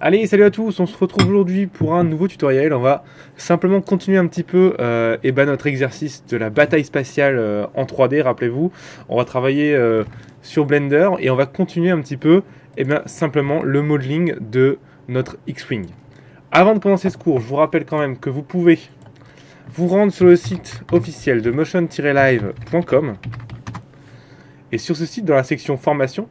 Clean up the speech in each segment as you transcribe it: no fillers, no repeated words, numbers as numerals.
Allez, salut à tous, on se retrouve aujourd'hui pour un nouveau tutoriel. On va simplement continuer un petit peu notre exercice de la bataille spatiale en 3D, rappelez-vous. On va travailler sur Blender et on va continuer un petit peu simplement le modeling de notre X-Wing. Avant de commencer ce cours, je vous rappelle quand même que vous pouvez vous rendre sur le site officiel de motion-live.com et sur ce site, dans la section formation,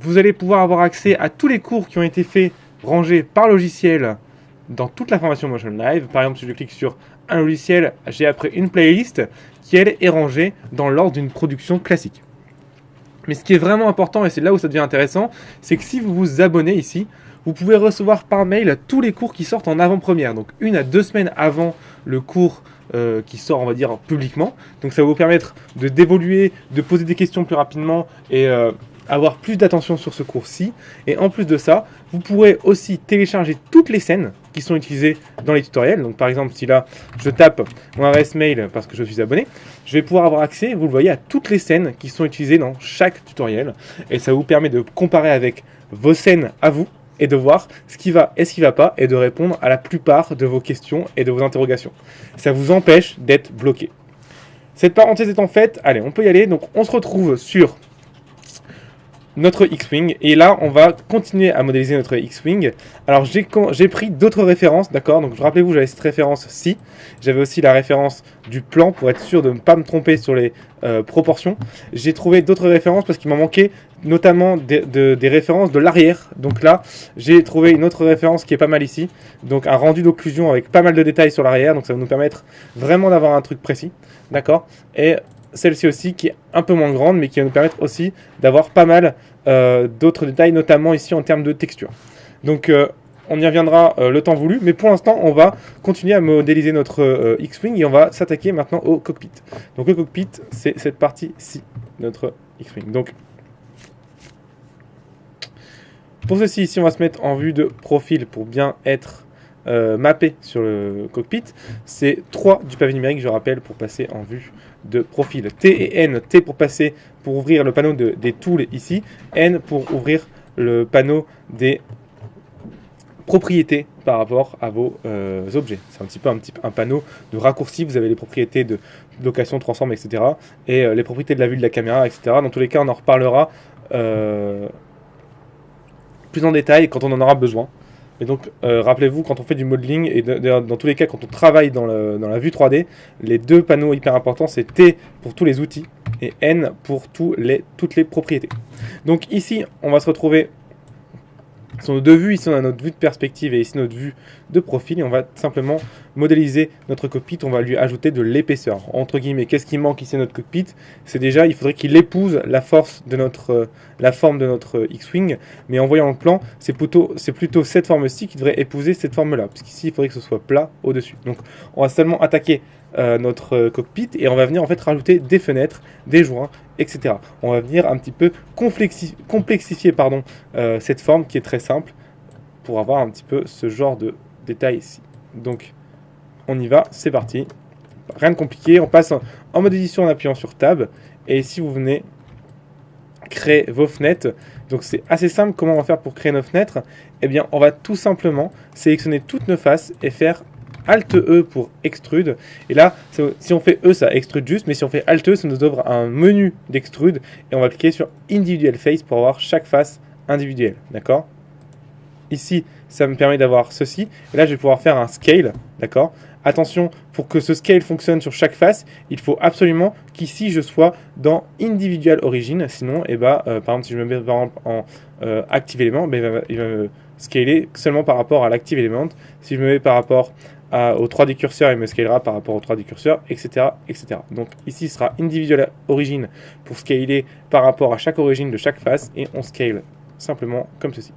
vous allez pouvoir avoir accès à tous les cours qui ont été faits, rangés par logiciel dans toute la formation Motion Live. Par exemple, si je clique sur un logiciel, j'ai après une playlist qui, elle, est rangée dans l'ordre d'une production classique. Mais ce qui est vraiment important, et c'est là où ça devient intéressant, c'est que si vous vous abonnez ici, vous pouvez recevoir par mail tous les cours qui sortent en avant-première. Donc 1 à 2 semaines avant le cours qui sort, on va dire, publiquement. Donc ça va vous permettre d'évoluer, de poser des questions plus rapidement et avoir plus d'attention sur ce cours-ci. Et en plus de ça, vous pourrez aussi télécharger toutes les scènes qui sont utilisées dans les tutoriels. Donc par exemple, si là, je tape mon adresse mail parce que je suis abonné, je vais pouvoir avoir accès, vous le voyez, à toutes les scènes qui sont utilisées dans chaque tutoriel. Et ça vous permet de comparer avec vos scènes à vous et de voir ce qui va et ce qui ne va pas et de répondre à la plupart de vos questions et de vos interrogations. Ça vous empêche d'être bloqué. Cette parenthèse étant faite, allez, on peut y aller. Donc on se retrouve sur notre X-Wing, et là on va continuer à modéliser notre X-Wing. Alors j'ai pris d'autres références, d'accord, donc rappelez-vous, j'avais cette référence-ci, j'avais aussi la référence du plan pour être sûr de ne pas me tromper sur les proportions. J'ai trouvé d'autres références parce qu'il m'en manquait notamment des références de l'arrière. Donc là j'ai trouvé une autre référence qui est pas mal ici, donc un rendu d'occlusion avec pas mal de détails sur l'arrière, donc ça va nous permettre vraiment d'avoir un truc précis, d'accord. Et celle-ci aussi qui est un peu moins grande mais qui va nous permettre aussi d'avoir pas mal d'autres détails, notamment ici en termes de texture. Donc on y reviendra le temps voulu, mais pour l'instant on va continuer à modéliser notre X-Wing et on va s'attaquer maintenant au cockpit. Donc le cockpit, c'est cette partie-ci, notre X-Wing. Donc pour ceci, ici on va se mettre en vue de profil pour bien être mappé sur le cockpit. C'est 3 du pavé numérique, je rappelle, pour passer en vue de profil. T et N. T pour ouvrir le panneau des tools ici. N pour ouvrir le panneau des propriétés par rapport à vos objets. C'est un petit peu un panneau de raccourci. Vous avez les propriétés de location, transform, etc. Et les propriétés de la vue de la caméra, etc. Dans tous les cas, on en reparlera plus en détail quand on en aura besoin. Et donc, rappelez-vous, quand on fait du modeling, et dans tous les cas, quand on travaille dans la vue 3D, les deux panneaux hyper importants, c'est T pour tous les outils et N pour toutes les propriétés. Donc ici, on va se retrouver sur nos deux vues. Ici, on a notre vue de perspective et ici, notre vue de profil. Et on va simplement modéliser notre cockpit. On va lui ajouter de l'épaisseur. Entre guillemets, qu'est-ce qui manque ici à notre cockpit? C'est déjà, il faudrait qu'il épouse la forme de notre X-Wing. Mais en voyant le plan, c'est plutôt cette forme-ci qui devrait épouser cette forme-là. Parce qu'ici, il faudrait que ce soit plat au-dessus. Donc, on va seulement attaquer notre cockpit et on va venir en fait rajouter des fenêtres, des joints, etc. On va venir un petit peu complexifier cette forme qui est très simple pour avoir un petit peu ce genre de détails ici. Donc on y va, c'est parti. Rien de compliqué, on passe en mode édition en appuyant sur Tab et ici vous venez créer vos fenêtres. Donc c'est assez simple. Comment on va faire pour créer nos fenêtres? Eh bien on va tout simplement sélectionner toutes nos faces et faire Alt E pour extrude. Et là, si on fait E, ça extrude juste, mais si on fait Alt E, ça nous ouvre un menu d'extrude et on va cliquer sur Individual Face pour avoir chaque face individuelle. D'accord? Ici, ça me permet d'avoir ceci. Et là, je vais pouvoir faire un scale. D'accord? Attention, pour que ce scale fonctionne sur chaque face, il faut absolument qu'ici je sois dans Individual Origin. Sinon, par exemple, si je me mets par exemple en Active Element, il va me scaler seulement par rapport à l'Active Element. Si je me mets par rapport au 3D curseur, il me scalera par rapport au 3D curseur, etc., etc. Donc ici, ce sera Individual Origin pour scaler par rapport à chaque origine de chaque face et on scale simplement comme ceci.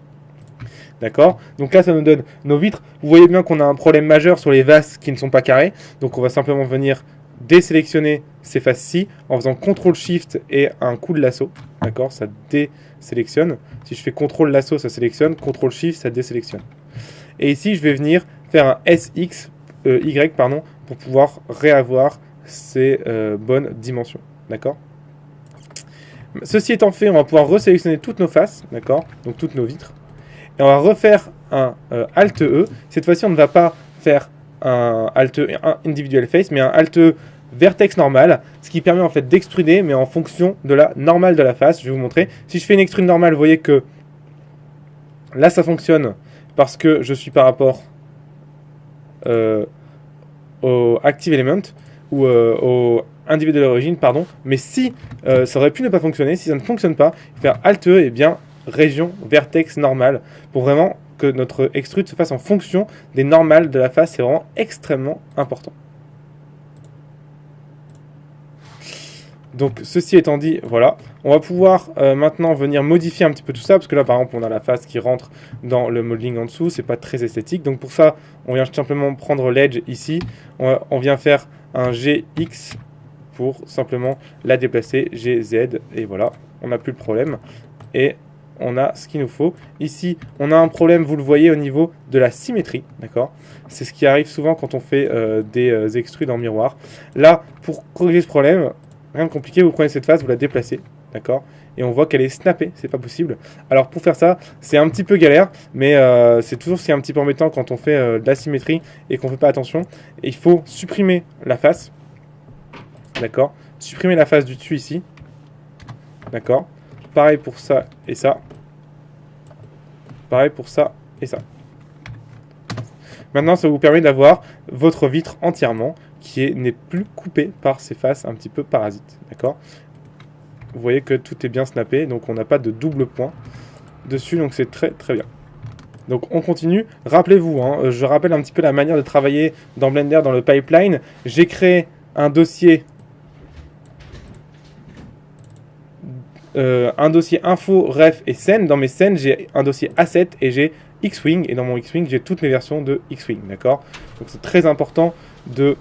D'accord? Donc là, ça nous donne nos vitres. Vous voyez bien qu'on a un problème majeur sur les vases qui ne sont pas carrés. Donc on va simplement venir désélectionner ces faces-ci en faisant CTRL-SHIFT et un coup de lasso. D'accord? Ça désélectionne. Si je fais CTRL lasso, ça sélectionne. CTRL-SHIFT, ça désélectionne. Et ici, je vais venir faire un Y pour pouvoir réavoir ces bonnes dimensions. D'accord? Ceci étant fait, on va pouvoir resélectionner toutes nos faces, d'accord? Donc toutes nos vitres. Et on va refaire un Alt E. Cette fois-ci, on ne va pas faire un Alt E un individual face, mais un Alt E vertex normal, ce qui permet en fait d'extruder, mais en fonction de la normale de la face. Je vais vous montrer. Si je fais une extrude normale, vous voyez que là, ça fonctionne parce que je suis par rapport au Active Element ou au individual origin, pardon. Mais si ça aurait pu ne pas fonctionner, si ça ne fonctionne pas, faire Alt E et bien région vertex normale pour vraiment que notre extrude se fasse en fonction des normales de la face. C'est vraiment extrêmement important. Donc ceci étant dit, voilà, on va pouvoir maintenant venir modifier un petit peu tout ça, parce que là par exemple on a la face qui rentre dans le modeling en dessous, c'est pas très esthétique. Donc pour ça, on vient simplement prendre l'edge ici, on vient faire un GX pour simplement la déplacer, GZ, et voilà, on n'a plus le problème. Et on a ce qu'il nous faut. Ici, on a un problème, vous le voyez, au niveau de la symétrie, d'accord? C'est ce qui arrive souvent quand on fait des extrudes en miroir. Là, pour corriger ce problème, rien de compliqué, vous prenez cette face, vous la déplacez, d'accord? Et on voit qu'elle est snappée, c'est pas possible. Alors pour faire ça, c'est un petit peu galère, mais c'est toujours ce qui est un petit peu embêtant quand on fait de la symétrie et qu'on fait pas attention. Et il faut supprimer la face, d'accord? Supprimer la face du dessus ici, d'accord? Pareil pour ça et ça. Pareil pour ça et ça. Maintenant, ça vous permet d'avoir votre vitre entièrement qui n'est plus coupée par ces faces un petit peu parasites. D'accord? Vous voyez que tout est bien snappé, donc on n'a pas de double point dessus, donc c'est très très bien. Donc on continue. Rappelez-vous, hein, je rappelle un petit peu la manière de travailler dans Blender, dans le pipeline. J'ai créé un dossier info, ref et scène. Dans mes scènes, j'ai un dossier asset et j'ai X-Wing. Et dans mon X-Wing, j'ai toutes mes versions de X-Wing. D'accord? Donc c'est très important de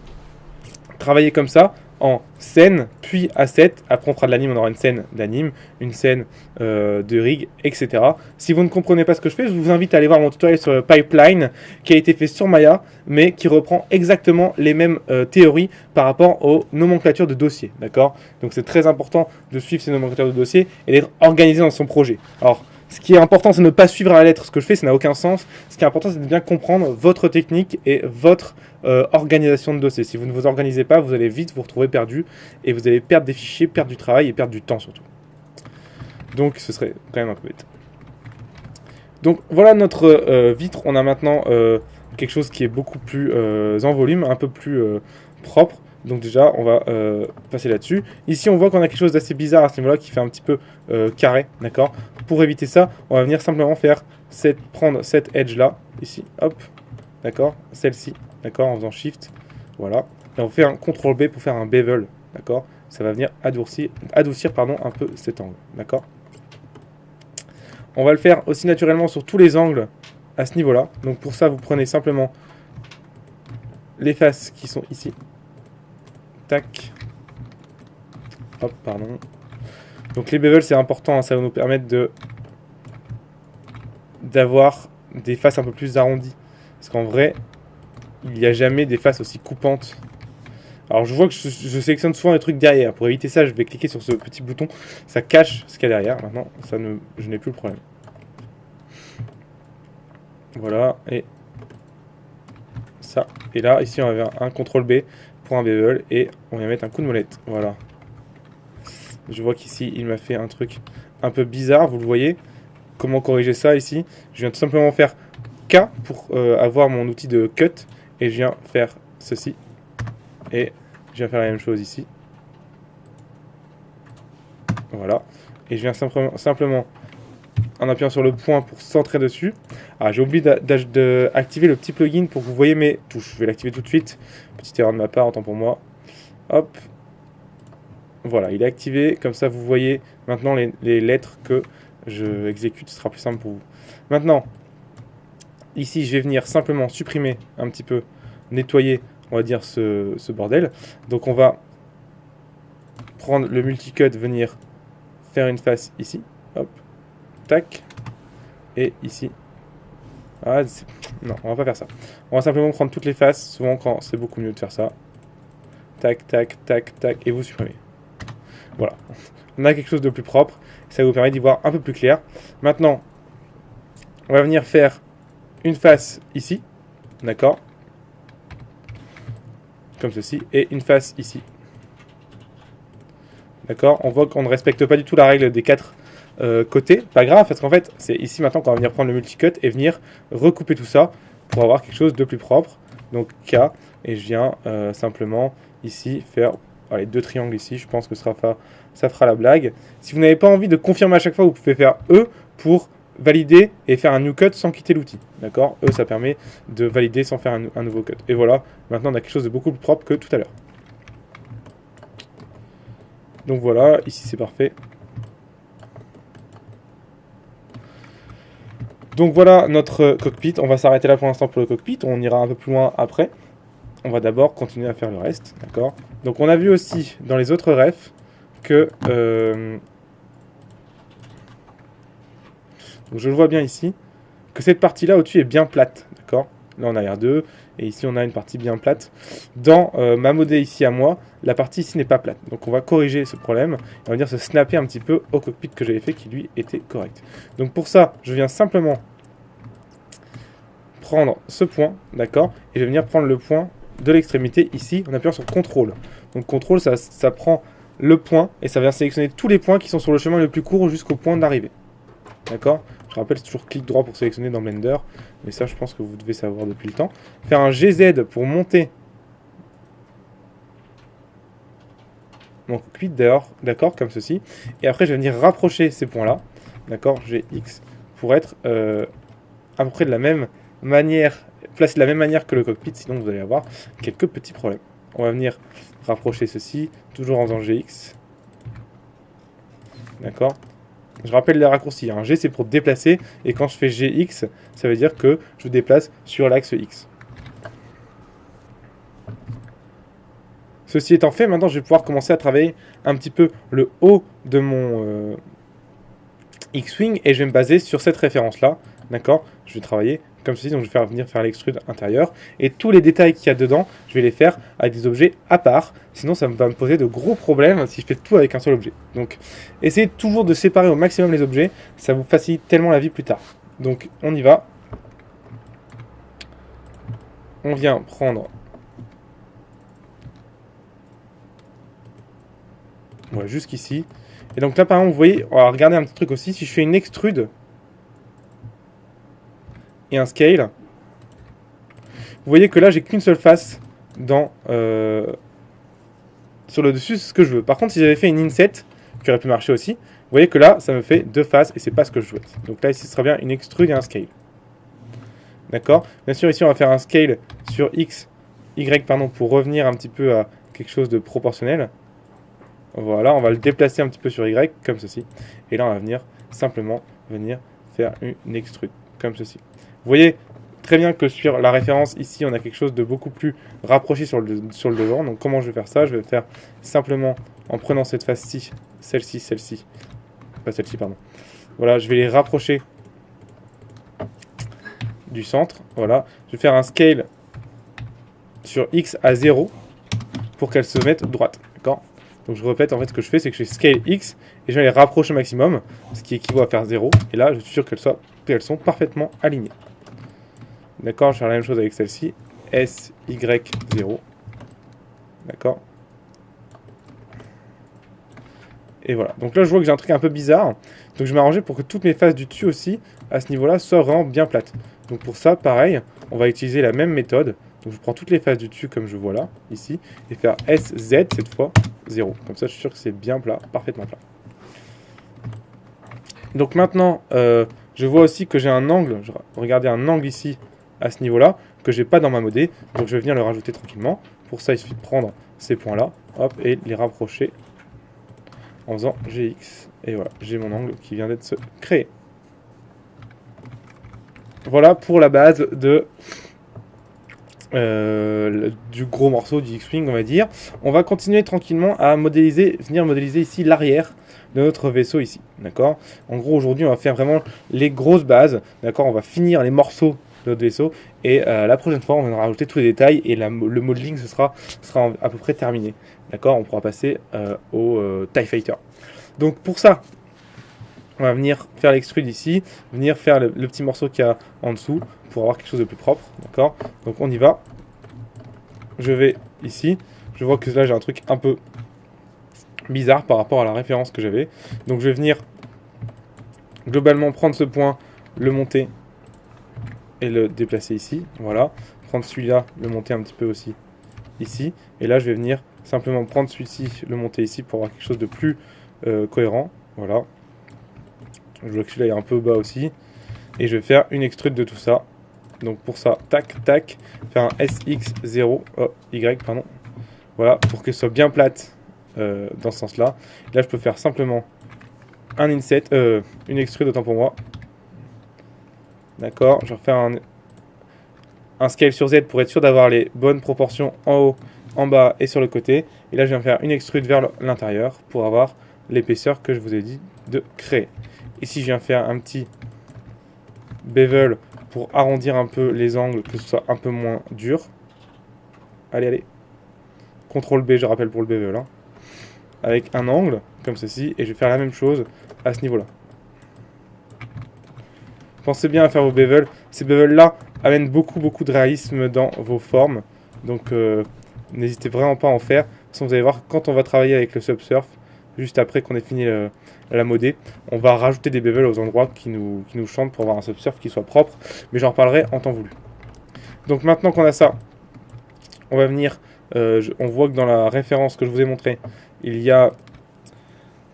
travailler comme ça, en scène, puis asset. Après, on fera de l'anime, on aura une scène d'anime, une scène de rig, etc. Si vous ne comprenez pas ce que je fais, je vous invite à aller voir mon tutoriel sur le pipeline qui a été fait sur Maya, mais qui reprend exactement les mêmes théories par rapport aux nomenclatures de dossiers. D'accord? Donc c'est très important de suivre ces nomenclatures de dossiers et d'être organisé dans son projet. Alors, ce qui est important, c'est de ne pas suivre à la lettre ce que je fais, ça n'a aucun sens. Ce qui est important, c'est de bien comprendre votre technique et votre organisation de dossier. Si vous ne vous organisez pas, vous allez vite vous retrouver perdu et vous allez perdre des fichiers, perdre du travail et perdre du temps surtout. Donc ce serait quand même un peu bête. Donc voilà notre vitre. On a maintenant quelque chose qui est beaucoup plus en volume, un peu plus propre. Donc déjà, on va passer là-dessus. Ici, on voit qu'on a quelque chose d'assez bizarre à ce niveau-là qui fait un petit peu carré, d'accord? Pour éviter ça, on va venir simplement faire prendre cette edge-là, ici, hop, d'accord? Celle-ci, d'accord? En faisant Shift, voilà. Et on fait un CTRL B pour faire un bevel, d'accord? Ça va venir adoucir un peu cet angle, d'accord? On va le faire aussi naturellement sur tous les angles à ce niveau-là. Donc pour ça, vous prenez simplement les faces qui sont ici. Tac. Hop, pardon. Donc les bevels, c'est important, hein, ça va nous permettre d'avoir des faces un peu plus arrondies. Parce qu'en vrai, il n'y a jamais des faces aussi coupantes. Alors je vois que je sélectionne souvent les trucs derrière. Pour éviter ça, je vais cliquer sur ce petit bouton. Ça cache ce qu'il y a derrière. Maintenant, je n'ai plus le problème. Voilà, et ça. Et là, ici, on va faire un CTRL B pour un bevel et on va mettre un coup de molette. Voilà. Je vois qu'ici, il m'a fait un truc un peu bizarre, vous le voyez. Comment corriger ça ici? Je viens tout simplement faire K pour avoir mon outil de cut et je viens faire ceci. Et je viens faire la même chose ici. Voilà. Et je viens simplement en appuyant sur le point pour centrer dessus. Ah, j'ai oublié d'activer le petit plugin pour que vous voyez mes touches. Je vais l'activer tout de suite. Petite erreur de ma part, autant pour moi. Hop. Voilà, il est activé. Comme ça, vous voyez maintenant les lettres que je exécute. Ce sera plus simple pour vous. Maintenant, ici, je vais venir simplement supprimer un petit peu, nettoyer, on va dire, ce bordel. Donc, on va prendre le multicut, venir faire une face ici. Hop. Tac. Et ici. Ah, non, on va pas faire ça. On va simplement prendre toutes les faces. Souvent, quand c'est beaucoup mieux de faire ça. Tac, tac, tac, tac. Et vous supprimez. Voilà. On a quelque chose de plus propre. Ça vous permet d'y voir un peu plus clair. Maintenant, On va venir faire une face ici, d'accord, comme ceci, et une face ici. D'accord, on voit qu'on ne respecte pas du tout la règle des 4 côtés. Pas grave, parce qu'en fait, c'est ici maintenant qu'on va venir prendre le multicut et venir recouper tout ça pour avoir quelque chose de plus propre. Donc K, et je viens simplement ici faire allez, 2 triangles ici. Je pense que ça fera la blague. Si vous n'avez pas envie de confirmer à chaque fois, vous pouvez faire E pour valider et faire un new cut sans quitter l'outil. D'accord, E, ça permet de valider sans faire un nouveau cut. Et voilà, maintenant on a quelque chose de beaucoup plus propre que tout à l'heure. Donc voilà, ici c'est parfait. Donc voilà notre cockpit. On va s'arrêter là pour l'instant pour le cockpit. On ira un peu plus loin après. On va d'abord continuer à faire le reste. D'accord. Donc on a vu aussi dans les autres refs que... donc je le vois bien ici. Que cette partie-là au-dessus est bien plate. D'accord. Là on a R2. Et ici on a une partie bien plate. Dans ma modée ici à moi, la partie ici n'est pas plate. Donc on va corriger ce problème. On va venir se snapper un petit peu au cockpit que j'avais fait qui lui était correct. Donc pour ça, je viens simplement prendre ce point, d'accord, et je vais venir prendre le point de l'extrémité ici en appuyant sur CTRL. Donc CTRL, ça prend le point et ça vient sélectionner tous les points qui sont sur le chemin le plus court jusqu'au point d'arrivée. D'accord. Je rappelle, c'est toujours clic droit pour sélectionner dans Blender, mais ça je pense que vous devez savoir depuis le temps. Faire un GZ pour monter mon cockpit, d'accord, comme ceci. Et après je vais venir rapprocher ces points-là, d'accord, GX, pour être à peu près de la même manière, placé de la même manière que le cockpit, sinon vous allez avoir quelques petits problèmes. On va venir rapprocher ceci, toujours en faisant GX. D'accord. Je rappelle les raccourcis. Hein. G c'est pour déplacer, et quand je fais GX, ça veut dire que je déplace sur l'axe X. Ceci étant fait, maintenant je vais pouvoir commencer à travailler un petit peu le haut de mon X-Wing, et je vais me baser sur cette référence-là. D'accord. Je vais travailler comme ceci, donc je vais venir faire l'extrude intérieur. Et tous les détails qu'il y a dedans, je vais les faire avec des objets à part. Sinon, ça va me poser de gros problèmes si je fais tout avec un seul objet. Donc, essayez toujours de séparer au maximum les objets. Ça vous facilite tellement la vie plus tard. Donc, on y va. On vient prendre... ouais, jusqu'ici. Et donc là, par exemple, vous voyez, on va regarder un petit truc aussi. Si je fais une extrude... et un scale, vous voyez que là j'ai qu'une seule face dans sur le dessus, c'est ce que je veux. Par contre, si j'avais fait une inset qui aurait pu marcher aussi, vous voyez que là ça me fait deux faces et c'est pas ce que je souhaite. Donc là ici ce sera bien une extrude et un scale. D'accord. Bien sûr ici on va faire un scale sur x, y pardon, pour revenir un petit peu à quelque chose de proportionnel. Voilà, on va le déplacer un petit peu sur y comme ceci, et là on va venir simplement faire une extrude comme ceci. Vous voyez très bien que sur la référence, ici, on a quelque chose de beaucoup plus rapproché sur le devant. Donc, comment je vais faire ça? Je vais faire simplement en prenant cette face-ci, celle-ci, pas celle-ci, pardon. Voilà, je vais les rapprocher du centre. Voilà, je vais faire un scale sur X à 0 pour qu'elle se mette droite. D'accord? Donc, je répète, en fait, ce que je fais, c'est que je scale X et je vais les rapprocher au maximum, ce qui équivaut à faire 0. Et là, je suis sûr qu'elles sont parfaitement alignées. D'accord, je vais faire la même chose avec celle-ci. S, Y, 0. D'accord. Et voilà. Donc là, je vois que j'ai un truc un peu bizarre. Donc je vais m'arranger pour que toutes mes faces du dessus aussi, à ce niveau-là, soient vraiment bien plates. Donc pour ça, pareil, on va utiliser la même méthode. Donc je prends toutes les faces du dessus comme je vois là, ici, et faire S, Z, cette fois, 0. Comme ça, je suis sûr que c'est bien plat, parfaitement plat. Donc maintenant, je vois aussi que j'ai un angle. Regardez un angle ici, à ce niveau-là, que j'ai pas dans ma modée, donc je vais venir le rajouter tranquillement. Pour ça, il suffit de prendre ces points-là, hop, et les rapprocher en faisant GX. Et voilà, j'ai mon angle qui vient d'être créé. Voilà pour la base du gros morceau du X-Wing, on va dire. On va continuer tranquillement à venir modéliser ici l'arrière de notre vaisseau ici, d'accord. En gros, aujourd'hui, on va faire vraiment les grosses bases, d'accord. On va finir les morceaux de notre vaisseau et la prochaine fois, on va rajouter tous les détails et le modeling sera à peu près terminé, d'accord. On pourra passer au TIE Fighter. Donc pour ça, On va venir faire l'extrude ici, venir faire le petit morceau qu'il y a en dessous pour avoir quelque chose de plus propre, d'accord? Donc on y va. Je vais ici, je vois que là j'ai un truc un peu bizarre par rapport à la référence que j'avais. Donc je vais venir globalement prendre ce point, le monter et le déplacer ici, voilà. Prendre celui-là, le monter un petit peu aussi ici, et là je vais venir simplement prendre celui-ci, le monter ici pour avoir quelque chose de plus cohérent, voilà. Je vois que celui-là est un peu bas aussi. Et je vais faire une extrude de tout ça. Donc pour ça, tac, tac, faire un SX0, Y, pardon. Voilà, pour que ce soit bien plate dans ce sens-là. Là, je peux faire simplement un inset, une extrude, autant pour moi. D'accord, je vais refaire un scale sur Z pour être sûr d'avoir les bonnes proportions en haut, en bas et sur le côté. Et là, je viens faire une extrude vers l'intérieur pour avoir l'épaisseur que je vous ai dit de créer. Ici, je viens faire un petit bevel pour arrondir un peu les angles, que ce soit un peu moins dur. Allez, allez. CTRL B, je rappelle, pour le bevel. Hein. Avec un angle, comme ceci, et je vais faire la même chose à ce niveau-là. Pensez bien à faire vos bevels. Ces bevels-là amènent beaucoup de réalisme dans vos formes. Donc, n'hésitez vraiment pas à en faire. De toute façon, vous allez voir, quand on va travailler avec le subsurf, juste après qu'on ait fini la modée, on va rajouter des bevels aux endroits qui nous chantent pour avoir un subsurf qui soit propre, mais j'en reparlerai en temps voulu. Donc maintenant qu'on a ça, on va venir, on voit que dans la référence que je vous ai montré, il y a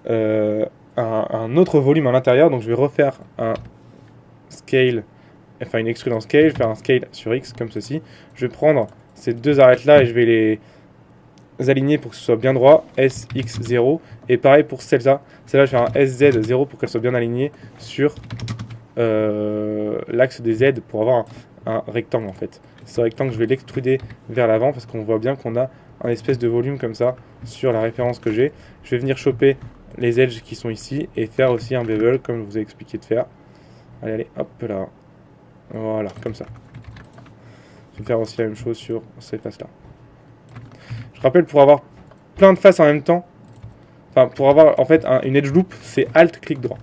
un autre volume à l'intérieur, donc je vais refaire un scale, enfin une extrude en scale, je vais faire un scale sur X comme ceci, je vais prendre ces deux arêtes là et je vais les aligner pour que ce soit bien droit, SX0, et pareil pour celle-là, celle-là je vais faire un SZ0 pour qu'elle soit bien alignée sur l'axe des Z pour avoir un rectangle en fait. Ce rectangle je vais l'extruder vers l'avant parce qu'on voit bien qu'on a un espèce de volume comme ça sur la référence que j'ai. Je vais venir choper les edges qui sont ici et faire aussi un bevel comme je vous ai expliqué de faire. Allez, allez, hop là. Voilà, comme ça. Je vais faire aussi la même chose sur cette face-là. Je rappelle, pour avoir plein de faces en même temps, enfin pour avoir en fait une edge loop, c'est Alt clic droit.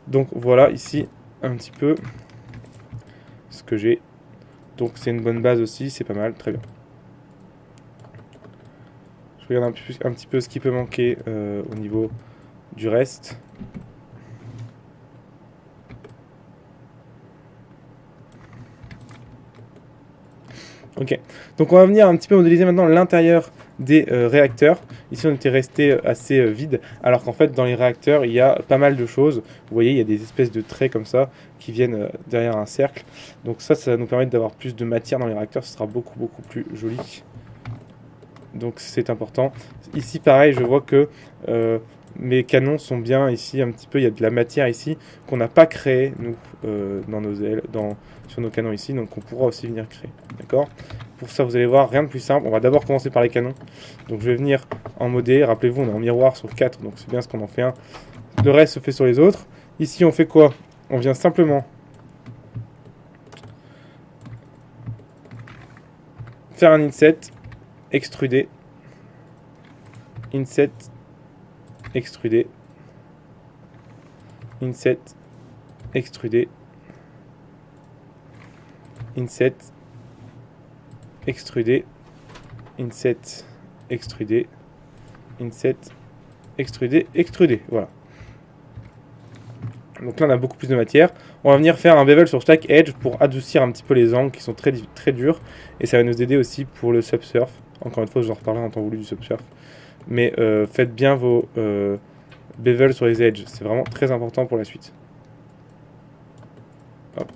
Donc voilà ici un petit peu ce que j'ai. Donc c'est une bonne base aussi, c'est pas mal, très bien. Je regarde un petit peu ce qui peut manquer au niveau du reste. Ok, donc on va venir un petit peu modéliser maintenant l'intérieur des réacteurs. Ici on était resté assez vide, alors qu'en fait dans les réacteurs il y a pas mal de choses. Vous voyez, il y a des espèces de traits comme ça qui viennent derrière un cercle. Donc ça va nous permettre d'avoir plus de matière dans les réacteurs, ce sera beaucoup plus joli. Donc c'est important. Ici pareil, je vois que mes canons sont bien ici un petit peu, il y a de la matière ici qu'on n'a pas créé nous dans nos ailes, sur nos canons ici, donc on pourra aussi venir créer. D'accord? Pour ça vous allez voir, rien de plus simple, on va d'abord commencer par les canons. Donc je vais venir en modé, rappelez-vous on est en miroir sur 4, donc c'est bien ce qu'on en fait un. Le reste se fait sur les autres. Ici on fait quoi? On vient simplement faire un inset, extruder, inset, extruder, inset, extruder, inset, extruder, inset, extruder, inset, extruder, extruder. Voilà. Donc là on a beaucoup plus de matière. On va venir faire un bevel sur chaque edge pour adoucir un petit peu les angles qui sont très durs. Et ça va nous aider aussi pour le subsurf. Encore une fois, je vous en reparlerai en temps voulu du subsurf. Mais faites bien vos bevels sur les edges. C'est vraiment très important pour la suite. Hop.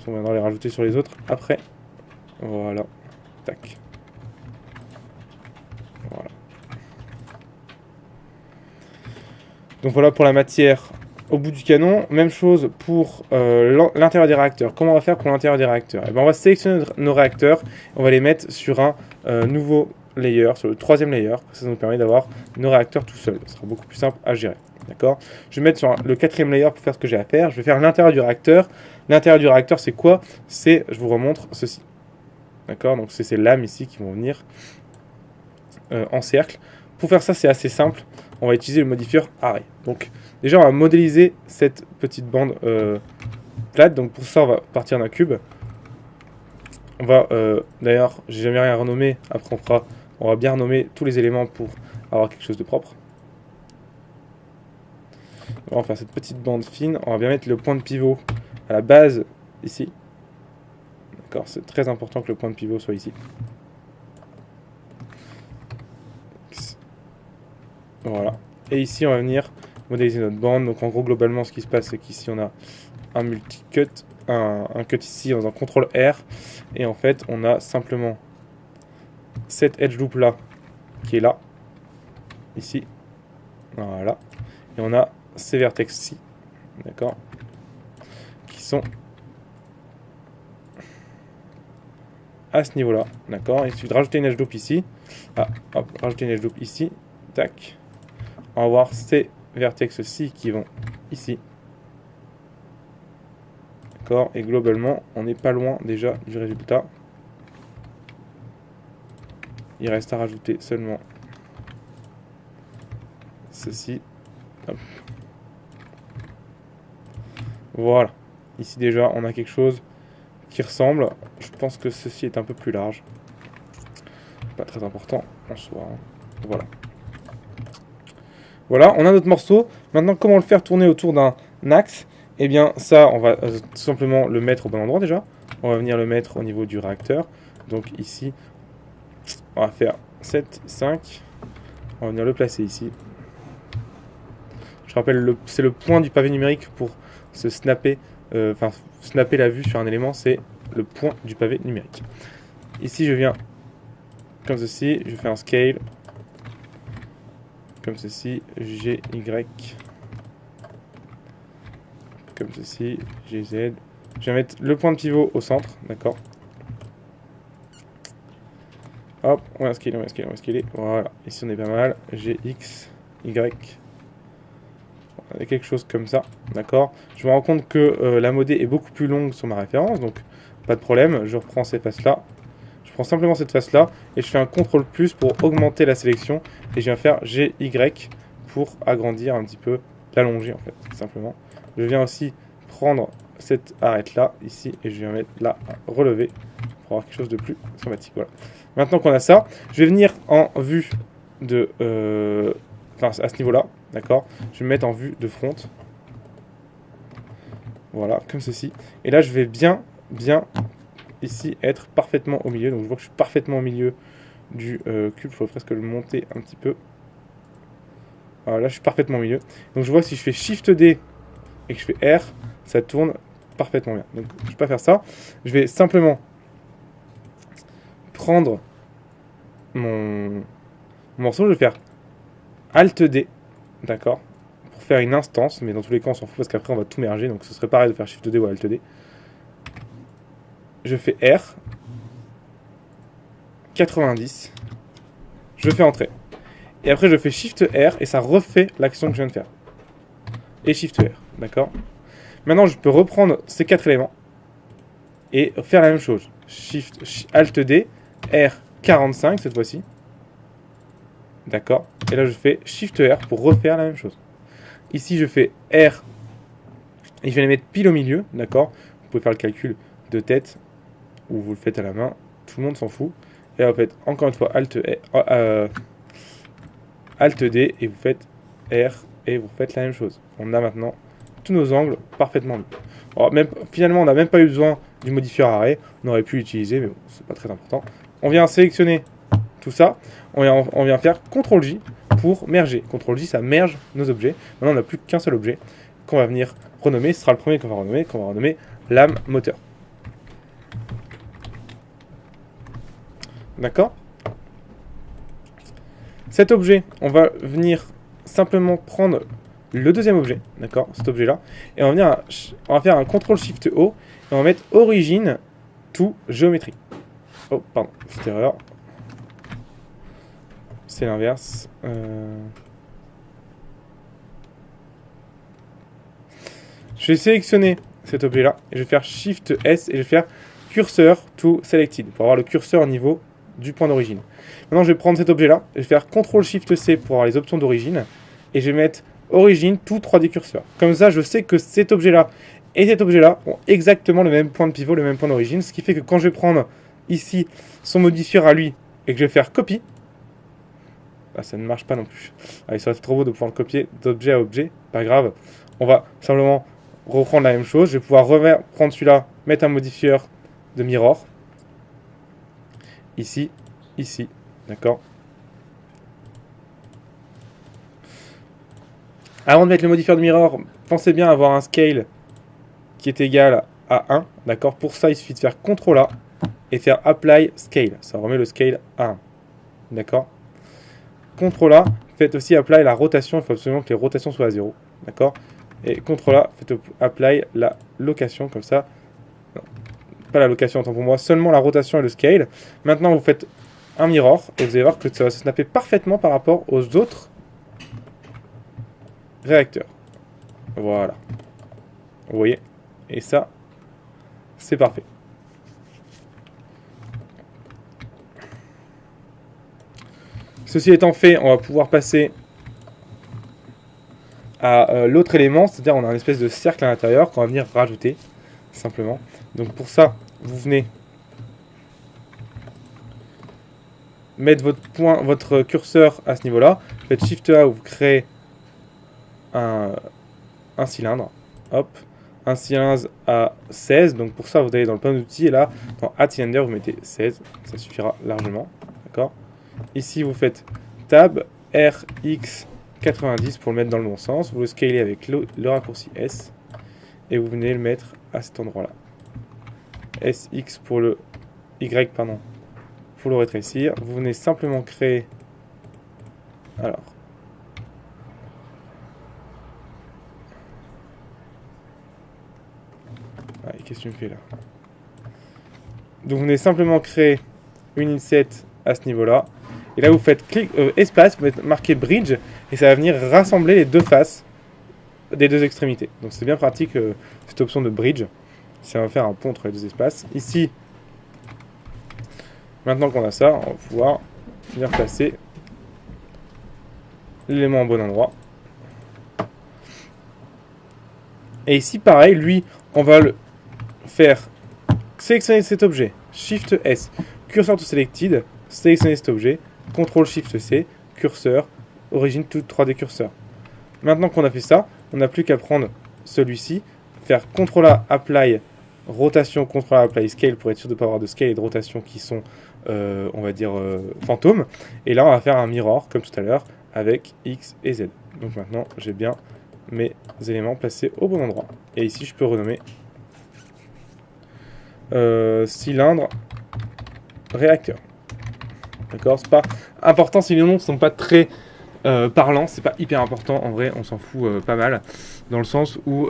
On viendra les rajouter sur les autres après. Voilà. Tac. Voilà. Donc voilà pour la matière au bout du canon. Même chose pour l'intérieur des réacteurs. Comment on va faire pour l'intérieur des réacteurs? Eh ben, on va sélectionner nos réacteurs. On va les mettre sur un nouveau layer, sur le 3e layer. Ça nous permet d'avoir nos réacteurs tout seuls. Ce sera beaucoup plus simple à gérer. D'accord? Je vais mettre sur le 4e layer pour faire ce que j'ai à faire. Je vais faire l'intérieur du réacteur. L'intérieur du réacteur, c'est quoi? C'est, je vous remontre, ceci. D'accord? Donc c'est ces lames ici qui vont venir en cercle. Pour faire ça, c'est assez simple. on va utiliser le modifieur array. Donc déjà on va modéliser cette petite bande plate. Donc pour ça on va partir d'un cube. On va d'ailleurs, j'ai jamais rien renommé, après on va bien renommer tous les éléments pour avoir quelque chose de propre. On va faire cette petite bande fine, on va bien mettre le point de pivot à la base ici. D'accord, c'est très important que le point de pivot soit ici. Voilà. Et ici, on va venir modéliser notre bande. Donc en gros, globalement, ce qui se passe, c'est qu'ici, on a un multi-cut, un cut ici en faisant CTRL R. Et en fait, on a simplement cette edge loop là, qui est là, ici. Voilà. Et on a ces vertex-ci, d'accord, qui sont à ce niveau-là, d'accord. Il suffit de rajouter une edge loop ici. Ah, hop, rajouter une edge loop ici. Tac. On va voir ces vertex-ci qui vont ici. D'accord. Et globalement, on n'est pas loin déjà du résultat. Il reste à rajouter seulement ceci. Hop. Voilà. Ici déjà, on a quelque chose qui ressemble. Je pense que ceci est un peu plus large. Pas très important en soi. Hein. Voilà. Voilà, on a notre morceau. Maintenant, comment le faire tourner autour d'un axe? Eh bien, ça, on va tout simplement le mettre au bon endroit déjà. On va venir le mettre au niveau du réacteur. Donc ici, on va faire 7, 5. On va venir le placer ici. Je rappelle, c'est le point du pavé numérique pour se snapper, snapper la vue sur un élément, c'est le point du pavé numérique. Ici, je viens comme ceci, je fais un scale, comme ceci, GY, comme ceci, GZ. Je vais mettre le point de pivot au centre, d'accord. Hop, on va scaler, on va scaler, on va scaler. Voilà, ici on est pas mal. GX, Y. On a quelque chose comme ça, d'accord. Je me rends compte que la modé est beaucoup plus longue sur ma référence, donc pas de problème. Je reprends ces faces-là. Je prends simplement cette face-là et je fais un CTRL plus pour augmenter la sélection. Et je viens faire GY pour agrandir un petit peu, l'allonger en fait, simplement. Je viens aussi prendre cette arête-là, ici, et je viens mettre là, relever, pour avoir quelque chose de plus sympathique. Voilà. Maintenant qu'on a ça, je vais venir en vue de... à ce niveau-là, d'accord. Je vais me mettre en vue de front. Voilà, comme ceci. Et là, je vais bien ici être parfaitement au milieu. Donc je vois que je suis parfaitement au milieu du cube. Il faudrait presque le monter un petit peu. Voilà, là je suis parfaitement au milieu. Donc je vois que si je fais Shift D et que je fais R, ça tourne parfaitement bien. Donc je ne vais pas faire ça. Je vais simplement prendre mon morceau. Je vais faire Alt D, d'accord, pour faire une instance. Mais dans tous les cas on s'en fout parce qu'après on va tout merger. Donc ce serait pareil de faire Shift D ou Alt D. Je fais R, 90, je fais entrer. Et après je fais Shift R et ça refait l'action que je viens de faire. Et Shift R, d'accord. Maintenant je peux reprendre ces 4 éléments et faire la même chose. Alt D, R, 45 cette fois-ci. D'accord. Et là je fais Shift R pour refaire la même chose. Ici je fais R et je vais les mettre pile au milieu, d'accord. Vous pouvez faire le calcul de tête ou vous le faites à la main, tout le monde s'en fout. Et là, vous faites encore une fois Alt D et vous faites R et vous faites la même chose. On a maintenant tous nos angles parfaitement mis. Alors, finalement, on n'a même pas eu besoin du modifieur array. On aurait pu l'utiliser, mais bon, c'est pas très important. On vient sélectionner tout ça. On vient faire CTRL J pour merger. CTRL J, ça merge nos objets. Maintenant, on n'a plus qu'un seul objet qu'on va venir renommer. Ce sera le premier qu'on va renommer lame moteur. D'accord. Cet objet, on va venir simplement prendre le deuxième objet, d'accord, cet objet-là, et on va faire un CTRL-SHIFT-O, et on va mettre origine to géométrie. Oh, pardon, petite erreur. C'est l'inverse. Je vais sélectionner cet objet-là, et je vais faire Shift-S, et je vais faire Cursor to Selected, pour avoir le curseur au niveau du point d'origine. Maintenant, je vais prendre cet objet-là, je vais faire CTRL-SHIFT-C pour avoir les options d'origine, et je vais mettre origine tout 3D curseur. Comme ça, je sais que cet objet-là et cet objet-là ont exactement le même point de pivot, le même point d'origine, ce qui fait que quand je vais prendre ici son modifieur à lui et que je vais faire copie, ah, ça ne marche pas non plus. Ah, il serait trop beau de pouvoir le copier d'objet à objet, pas grave. On va simplement reprendre la même chose. Je vais pouvoir prendre celui-là, mettre un modifieur de mirror. Ici, ici, d'accord. Avant de mettre le modifieur de mirror, pensez bien à avoir un scale qui est égal à 1, d'accord. Pour ça, il suffit de faire CTRL A et faire Apply Scale. Ça remet le scale à 1, d'accord. CTRL A, faites aussi Apply la rotation. Il faut absolument que les rotations soient à 0, d'accord. Et CTRL A, faites Apply la location, comme ça. Non, pas la location, autant pour moi, seulement la rotation et le scale. Maintenant, vous faites un mirror et vous allez voir que ça va se snapper parfaitement par rapport aux autres réacteurs. Voilà. Vous voyez? Et ça, c'est parfait. Ceci étant fait, on va pouvoir passer à l'autre élément, c'est-à-dire on a une espèce de cercle à l'intérieur qu'on va venir rajouter, simplement. Donc pour ça, vous venez mettre votre curseur à ce niveau-là. Faites Shift A, vous créez un cylindre. Hop, un cylindre à 16. Donc pour ça, vous allez dans le panneau d'outils et là, dans Add Cylinder, vous mettez 16. Ça suffira largement. D'accord. Ici, vous faites Tab RX 90 pour le mettre dans le bon sens. Vous le scalez avec le raccourci S et vous venez le mettre à cet endroit-là. SX pour le Y, pardon, pour le rétrécir. Vous venez simplement créer. Alors. Allez, qu'est-ce que tu me fais là? Donc vous venez simplement créer une inset à ce niveau-là. Et là, vous faites clic, espace, vous marquez bridge, et ça va venir rassembler les deux faces des deux extrémités. Donc c'est bien pratique cette option de bridge. Ça va faire un pont entre les deux espaces. Ici, maintenant qu'on a ça, on va pouvoir venir placer l'élément au bon endroit. Et ici, pareil, lui, on va le faire sélectionner cet objet, Shift S, cursor to selected, sélectionner cet objet, CTRL Shift C, curseur, origine tout 3D curseur. Maintenant qu'on a fait ça, on n'a plus qu'à prendre celui-ci, faire CTRL A, Apply, rotation, CTRL A, Apply Scale pour être sûr de ne pas avoir de scale et de rotation qui sont, on va dire, fantômes. Et là, on va faire un mirror, comme tout à l'heure, avec X et Z. Donc maintenant, j'ai bien mes éléments placés au bon endroit. Et ici, je peux renommer cylindre réacteur. D'accord, c'est pas important si les noms ne sont pas très parlants, c'est pas hyper important. En vrai, on s'en fout pas mal, dans le sens où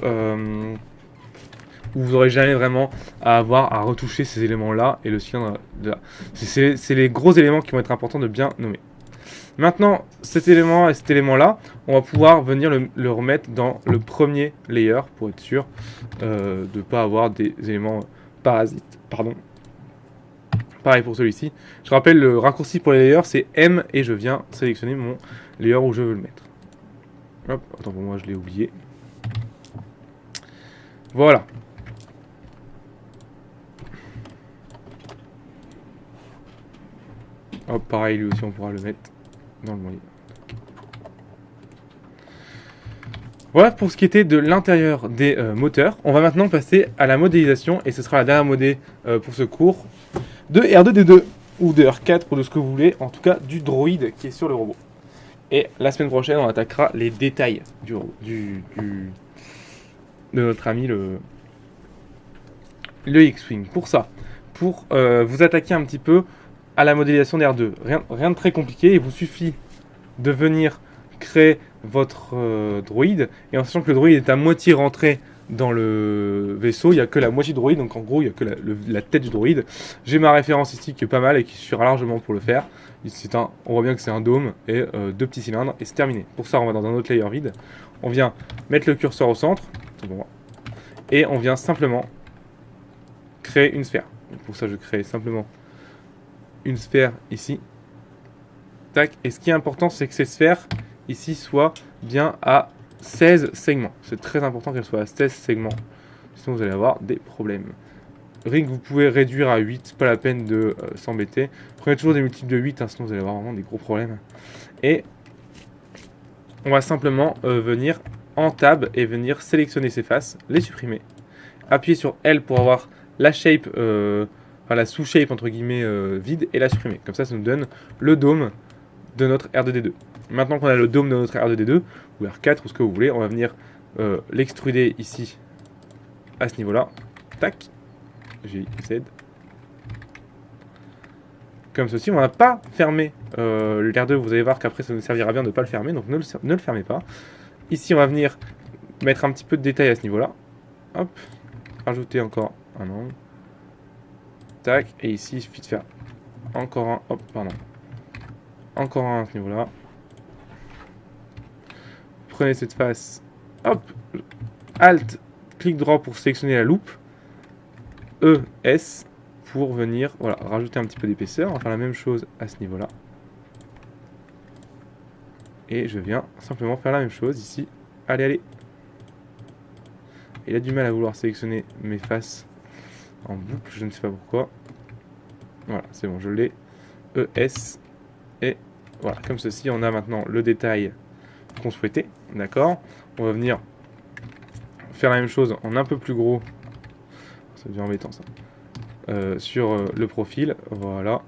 vous n'aurez jamais vraiment à avoir à retoucher ces éléments-là et le cylindre là. C'est les gros éléments qui vont être importants de bien nommer. Maintenant, cet élément et cet élément-là, on va pouvoir venir le remettre dans le premier layer pour être sûr de ne pas avoir des éléments parasites. Pardon. Pareil pour celui-ci. Je rappelle, le raccourci pour les layers, c'est M et je viens sélectionner mon layer où je veux le mettre. Hop, attends, pour moi, je l'ai oublié. Voilà. Hop, pareil, lui aussi, on pourra le mettre dans le moyen. Voilà pour ce qui était de l'intérieur des moteurs. On va maintenant passer à la modélisation et ce sera la dernière modé pour ce cours de R2D2 ou de R4 ou de ce que vous voulez, en tout cas du droïde qui est sur le robot. Et la semaine prochaine, on attaquera les détails de notre ami le X-Wing. Pour ça, pour vous attaquer un petit peu à la modélisation d'R2, rien de très compliqué, il vous suffit de venir créer votre droïde, et en sachant que le droïde est à moitié rentré dans le vaisseau, il n'y a que la moitié du droïde, donc en gros il n'y a que la tête du droïde. J'ai ma référence ici qui est pas mal et qui suffira largement pour le faire. On voit bien que c'est un dôme et deux petits cylindres et c'est terminé. Pour ça on va dans un autre layer vide, on vient mettre le curseur au centre, et on vient simplement créer une sphère. Donc pour ça je crée simplement une sphère ici. Tac. Et ce qui est important c'est que cette sphère, ici soit bien à 16 segments. C'est très important qu'elle soit à 16 segments, sinon vous allez avoir des problèmes. Ring, vous pouvez réduire à 8, pas la peine de s'embêter. Prenez toujours des multiples de 8, hein, sinon vous allez avoir vraiment des gros problèmes. Et on va simplement venir en tab et venir sélectionner ces faces, les supprimer. Appuyer sur L pour avoir la shape, enfin la sous-shape entre guillemets vide et la supprimer. Comme ça nous donne le dôme de notre R2D2. Maintenant qu'on a le dôme de notre R2D2, ou R4 ou ce que vous voulez, on va venir l'extruder ici à ce niveau-là. Tac. GZ. Comme ceci, on n'a pas fermé le R2. Vous allez voir qu'après ça nous servira bien de ne pas le fermer, donc ne le fermez pas. Ici, on va venir mettre un petit peu de détail à ce niveau-là. Hop. Rajouter encore un angle. Tac. Et ici, il suffit de faire encore un. Hop, pardon. Encore un à ce niveau-là. Prenez cette face. Hop. Alt. Clic droit pour sélectionner la loupe. ES pour venir voilà, rajouter un petit peu d'épaisseur. On va faire la même chose à ce niveau-là. Et je viens simplement faire la même chose ici. Allez, allez. Il a du mal à vouloir sélectionner mes faces en boucle, je ne sais pas pourquoi. Voilà, c'est bon, je l'ai. ES. Et voilà, comme ceci, on a maintenant le détail qu'on souhaitait. D'accord. On va venir faire la même chose en un peu plus gros. Ça devient embêtant ça. Sur le profil, voilà.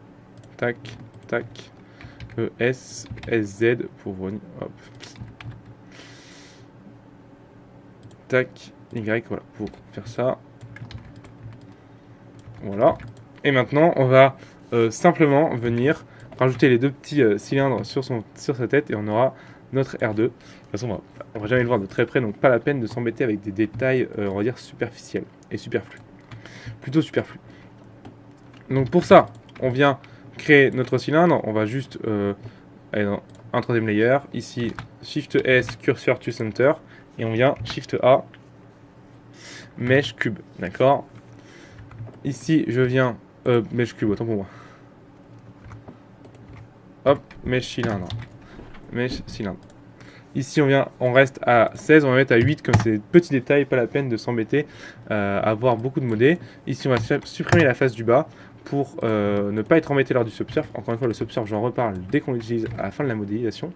Tac, tac. ES, SZ pour venir. Hop. Tac, Y, voilà, pour faire ça. Voilà. Et maintenant, on va simplement venir rajouter les deux petits cylindres sur sa tête et on aura notre R2. De toute façon, on va jamais le voir de très près, donc pas la peine de s'embêter avec des détails, on va dire, superficiels et superflus. Plutôt superflu. Donc pour ça, on vient créer notre cylindre. On va juste aller dans un troisième layer. Ici, Shift S, Cursor to Center. Et on vient Shift A, Mesh Cube. D'accord. Ici, je viens... Mesh Cube, autant pour moi. Hop, Mesh Cylindre. Mesh Cylindre. Ici, on reste à 16, on va mettre à 8, comme c'est des petits détails, pas la peine de s'embêter à avoir beaucoup de modés. Ici, on va supprimer la face du bas pour ne pas être embêté lors du subsurf. Encore une fois, le subsurf, j'en reparle dès qu'on l'utilise à la fin de la modélisation.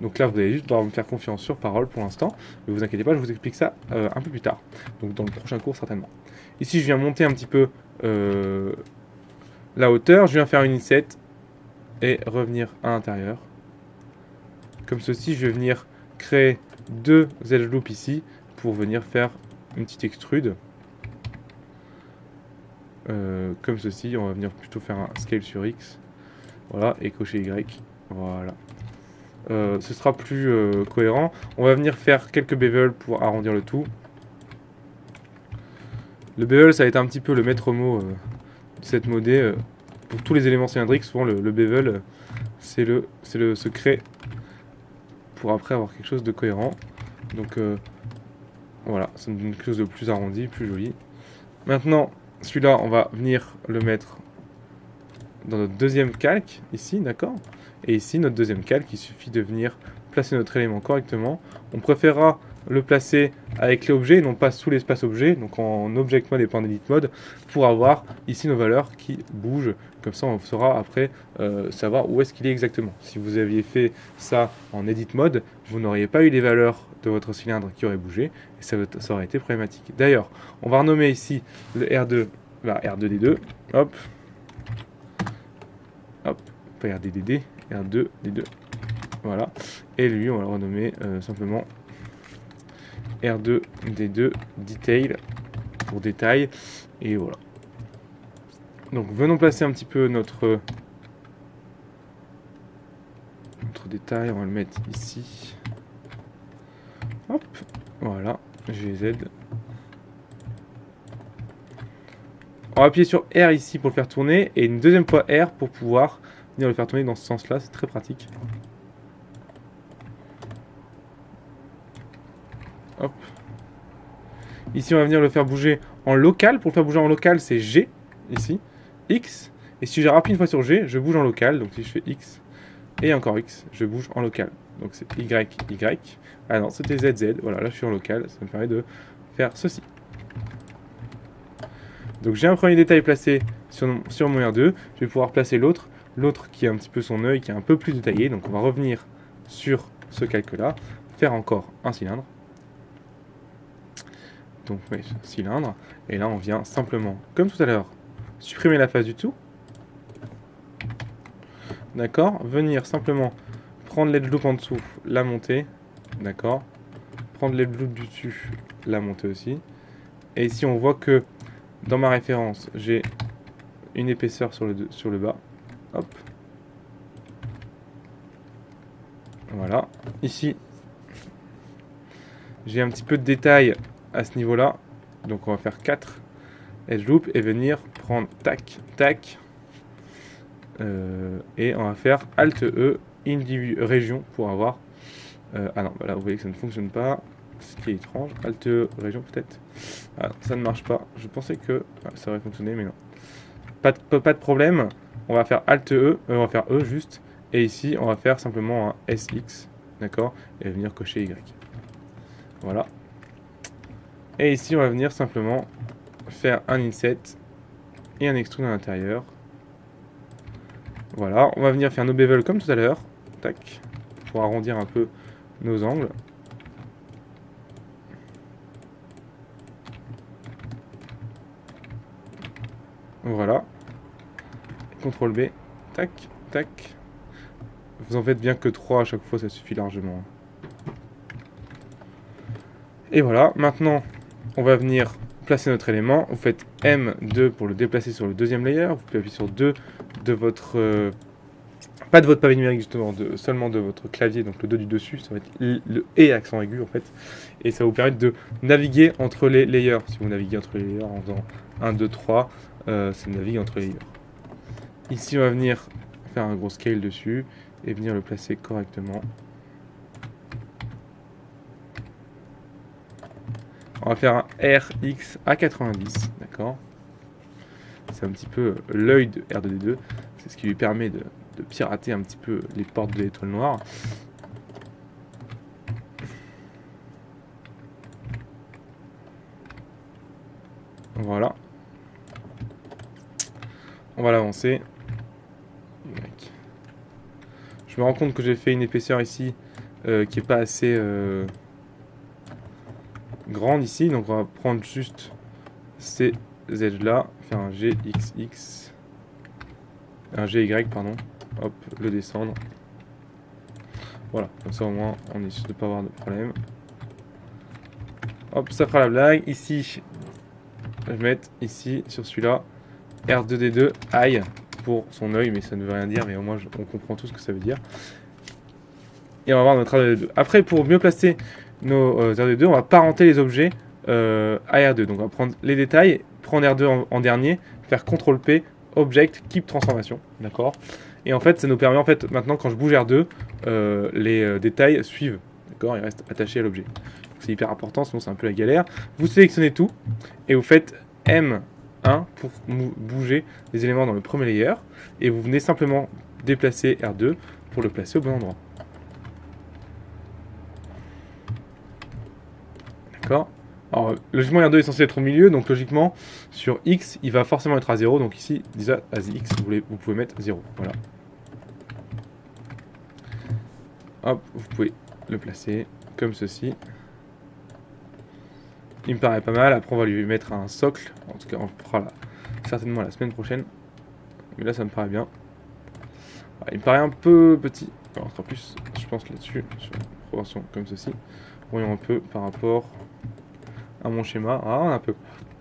Donc là, vous allez juste devoir me faire confiance sur parole pour l'instant. Ne vous inquiétez pas, je vous explique ça un peu plus tard. Donc dans le prochain cours, certainement. Ici, je viens monter un petit peu la hauteur. Je viens faire une inset et revenir à l'intérieur. Comme ceci, je vais venir créer deux edge loops ici pour venir faire une petite extrude. Comme ceci, on va venir plutôt faire un scale sur X. Voilà, et cocher Y. Voilà. Ce sera plus cohérent. On va venir faire quelques bevels pour arrondir le tout. Le bevel, ça va être un petit peu le maître mot de cette modé. Pour tous les éléments cylindriques, souvent le bevel, c'est le secret pour après avoir quelque chose de cohérent. Donc voilà, ça nous donne quelque chose de plus arrondi, plus joli. Maintenant, celui-là, on va venir le mettre dans notre deuxième calque, ici, d'accord. Et ici, notre deuxième calque, il suffit de venir placer notre élément correctement. On préférera le placer avec clé objet, non pas sous l'espace objet, donc en object mode et pas en edit mode, pour avoir ici nos valeurs qui bougent. Comme ça, on saura après savoir où est-ce qu'il est exactement. Si vous aviez fait ça en edit mode, vous n'auriez pas eu les valeurs de votre cylindre qui auraient bougé, et ça aurait été problématique. D'ailleurs, on va renommer ici le R2, R2D2, hop, hop, pas RDDD, R2D2, voilà, et lui, on va le renommer simplement R2D2 Detail pour détail, et voilà. Donc venons placer un petit peu notre détail, on va le mettre ici. Hop, voilà, GZ. On va appuyer sur R ici pour le faire tourner, et une deuxième fois R pour pouvoir venir le faire tourner dans ce sens-là, c'est très pratique. Hop. Ici, on va venir le faire bouger en local. Pour le faire bouger en local, c'est G, ici, X. Et si je rappuie une fois sur G, je bouge en local. Donc si je fais X et encore X, je bouge en local. Donc c'est Y. Ah non, c'était ZZ. Voilà, là je suis en local. Ça me permet de faire ceci. Donc j'ai un premier détail placé sur mon R2. Je vais pouvoir placer l'autre. L'autre qui a un petit peu son œil, qui est un peu plus détaillé. Donc on va revenir sur ce calque-là. Faire encore un cylindre. Donc oui, cylindre. Et là on vient simplement, comme tout à l'heure, supprimer la face du dessous. D'accord. Venir simplement prendre l'edge loop en dessous, la monter. D'accord. Prendre l'edge loop du dessus, la monter aussi. Et ici on voit que dans ma référence, j'ai une épaisseur sur le bas. Hop. Voilà. Ici, j'ai un petit peu de détail à ce niveau-là. Donc on va faire 4 edge loop et venir prendre tac, tac. Et on va faire Alt E, région pour avoir... ah non, là vous voyez que ça ne fonctionne pas. Ce qui est étrange. Alt E, région peut-être. Ah, ça ne marche pas. Je pensais que ça aurait fonctionné, mais non. Pas de problème. On va faire Alt E, on va faire E juste. Et ici, on va faire simplement un SX. D'accord. Et venir cocher Y. Voilà. Et ici, on va venir simplement faire un inset et un extrude à l'intérieur. Voilà. On va venir faire nos bevel comme tout à l'heure. Tac. Pour arrondir un peu nos angles. Voilà. CTRL B. Tac, tac. Vous en faites bien que 3 à chaque fois, ça suffit largement. Et voilà, maintenant, on va venir placer notre élément. Vous faites M2 pour le déplacer sur le deuxième layer. Vous pouvez appuyer sur 2 de votre... pas de votre pavé numérique, justement, seulement de votre clavier, donc le 2 du dessus. Ça va être le E accent aigu, en fait. Et ça va vous permettre de naviguer entre les layers. Si vous naviguez entre les layers en faisant 1, 2, 3, ça navigue entre les layers. Ici, on va venir faire un gros scale dessus et venir le placer correctement. On va faire un RX à 90, d'accord. C'est un petit peu l'œil de R2D2. C'est ce qui lui permet de pirater un petit peu les portes de l'étoile noire. Voilà. On va l'avancer. Je me rends compte que j'ai fait une épaisseur ici qui n'est pas assez grande ici. Donc on va prendre juste ces edges là, faire un GXX, un GY pardon. Hop, le descendre. Voilà, comme ça au moins on est sûr de ne pas avoir de problème. Hop, ça fera la blague. Ici, je vais mettre ici sur celui-là R2D2 aïe pour son œil, mais ça ne veut rien dire, mais au moins on comprend tout ce que ça veut dire. Et on va voir notre R2D2. Après, pour mieux placer nos R2D2, on va parenter les objets à R2. Donc on va prendre les détails, prendre R2 en dernier, faire CTRL P, Object, Keep Transformation. D'accord. Et en fait, ça nous permet, en fait, maintenant, quand je bouge R2, les détails suivent. D'accord. Ils restent attachés à l'objet. C'est hyper important, sinon c'est un peu la galère. Vous sélectionnez tout et vous faites M1 pour bouger les éléments dans le premier layer. Et vous venez simplement déplacer R2 pour le placer au bon endroit. D'accord. Alors, logiquement, R2 est censé être au milieu, donc logiquement, sur X, il va forcément être à 0. Donc ici, déjà, à X, vous pouvez mettre 0. Voilà. Hop, vous pouvez le placer comme ceci. Il me paraît pas mal. Après, on va lui mettre un socle. En tout cas, on le fera certainement la semaine prochaine. Mais là, ça me paraît bien. Voilà, il me paraît un peu petit. Alors, en plus, je pense là-dessus, sur une proportion comme ceci. Voyons un peu par rapport à mon schéma. Ah,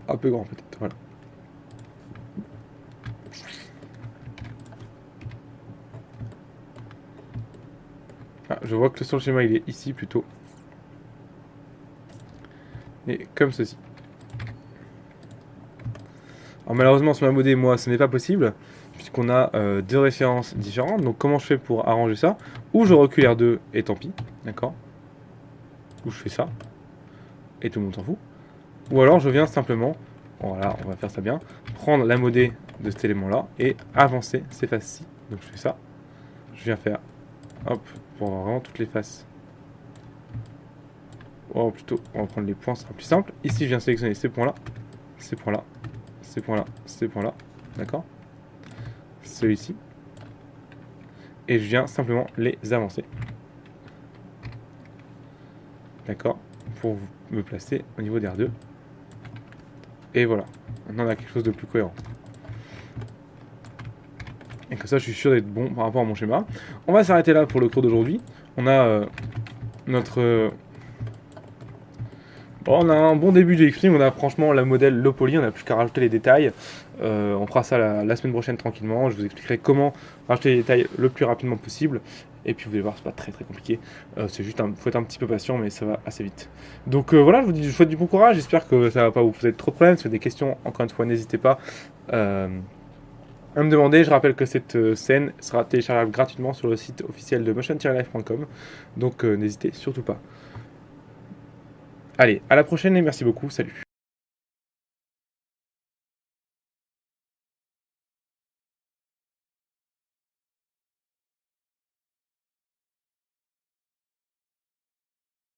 un peu grand peut-être. Voilà. Ah, je vois que sur le schéma, il est ici plutôt. Et comme ceci. Alors malheureusement sur ma modé, moi, ce n'est pas possible, puisqu'on a deux références différentes. Donc comment je fais pour arranger ça? Ou je recule R2 et tant pis, d'accord. Ou je fais ça, et tout le monde s'en fout. Ou alors je viens simplement, voilà, on va faire ça bien, prendre la modé de cet élément-là et avancer ces faces-ci. Donc je fais ça, je viens faire Hop, pour avoir vraiment toutes les faces. Oh, plutôt, on va prendre les points, ce sera plus simple. Ici, je viens sélectionner ces points-là, ces points-là, ces points-là, ces points-là. D'accord? Celui-ci. Et je viens simplement les avancer. D'accord? Pour me placer au niveau d'R2. Et voilà. Maintenant, on a quelque chose de plus cohérent. Et comme ça, je suis sûr d'être bon par rapport à mon schéma. On va s'arrêter là pour le cours d'aujourd'hui. On a notre... Bon, on a un bon début de X-Wing. On a franchement la modèle low poly. On n'a plus qu'à rajouter les détails. On fera ça la semaine prochaine tranquillement. Je vous expliquerai comment rajouter les détails le plus rapidement possible. Et puis vous allez voir, c'est pas très compliqué. C'est juste, faut être un petit peu patient, mais ça va assez vite. Donc voilà, je vous souhaite du bon courage. J'espère que ça va pas vous poser trop de problèmes. Si vous avez des questions, encore une fois, n'hésitez pas à me demander. Je rappelle que cette scène sera téléchargeable gratuitement sur le site officiel de motion-live.com. Donc n'hésitez surtout pas. Allez, à la prochaine et merci beaucoup. Salut.